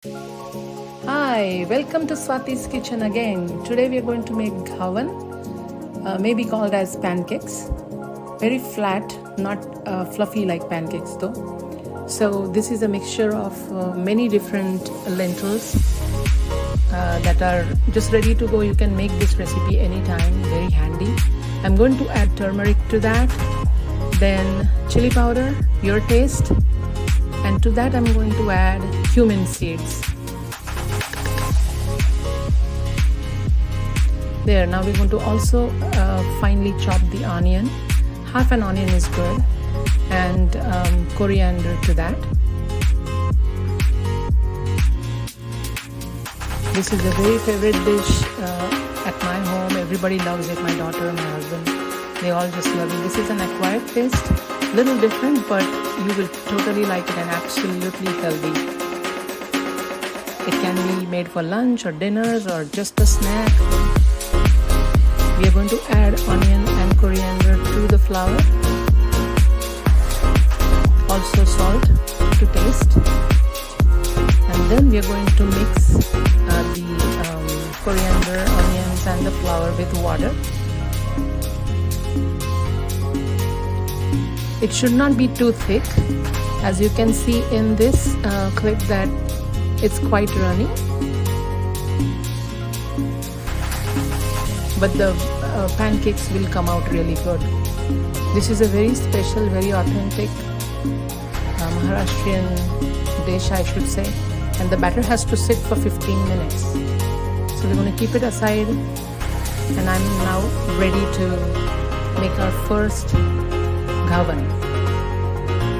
Hi, welcome to Swati's Kitchen again. Today we are going to make Ghavan, maybe called as pancakes. Very flat, not fluffy like pancakes though. So this is a mixture of many different lentils that are just ready to go. You can make this recipe anytime, very handy. I'm going to add turmeric to that, then chili powder, your taste, and to that I'm going to add cumin seeds. There, now we're going to also finely chop the onion. Half an onion is good, and coriander to that. This is a very favorite dish at my home. Everybody loves it. My daughter, my husband, they all just love it. This is an acquired taste, little different, but you will totally like it and absolutely healthy. It can be made for lunch or dinners or just a snack. We are going to add onion and coriander to the flour. Also salt to taste. And then we are going to mix the coriander, onions and the flour with water. It should not be too thick. As you can see in this clip that it's quite runny. But the pancakes will come out really good. This is a very special, very authentic Maharashtrian dish, I should say. And the batter has to sit for 15 minutes. So we're going to keep it aside. And I'm now ready to make our first Ghavan.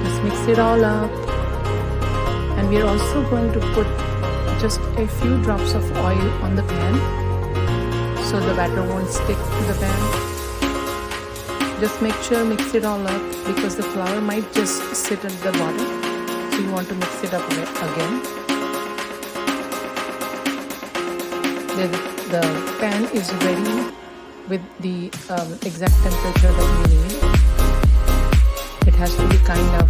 Just mix it all up. And we're also going to put just a few drops of oil on the pan, so the batter won't stick to the pan. Just make sure mix it all up, because the flour might just sit at the bottom, so you want to mix it up again. The pan is ready with the exact temperature that we need. It has to be kind of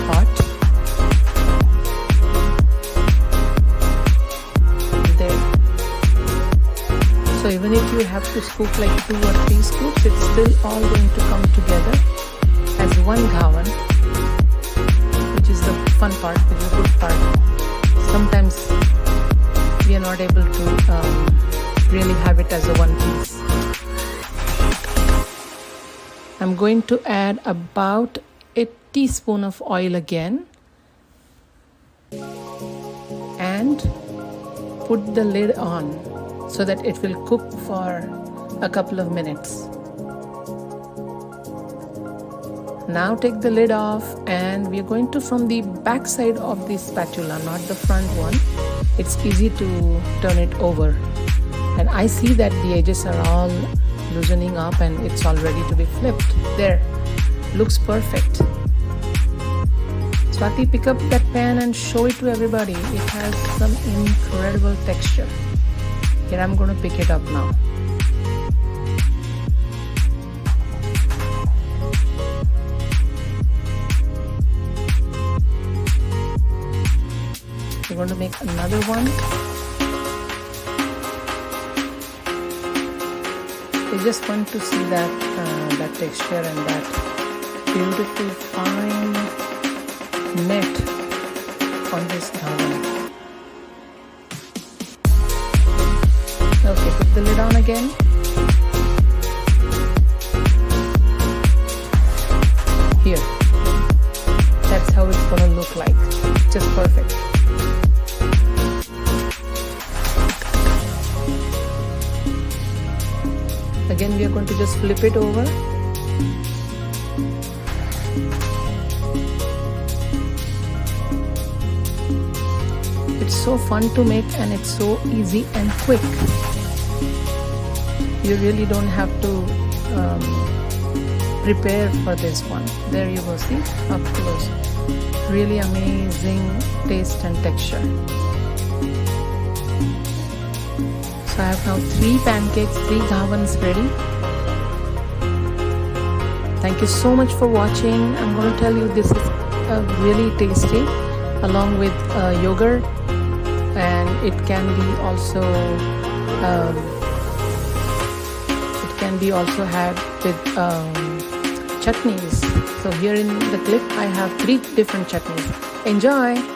hot. So even if you have to scoop like 2 or 3 scoops, it's still all going to come together as one Ghavan, which is the fun part, which is the good part. Sometimes we are not able to really have it as a one piece. I'm going to add about a teaspoon of oil again and put the lid on, so that it will cook for a couple of minutes. Now take the lid off, and we are going to, from the back side of the spatula, not the front one. It's easy to turn it over. And I see that the edges are all loosening up and it's all ready to be flipped. There, looks perfect. Swati, pick up that pan and show it to everybody. It has some incredible texture. Here I'm going to pick it up now. We're going to make another one. I just want to see that texture and that beautiful fine net on this Ghavan. Okay, put the lid on again. Here. That's how it's going to look like. Just perfect. Again, we are going to just flip it over. It's so fun to make, and it's so easy and quick. You really don't have to prepare for this one. There you go, see, up close. Really amazing taste and texture. So I have now 3 pancakes, 3 Ghavans ready. Thank you so much for watching. I'm going to tell you, this is really tasty. along with yogurt, and it can be also had with chutneys. So here in the clip I have 3 different chutneys. Enjoy!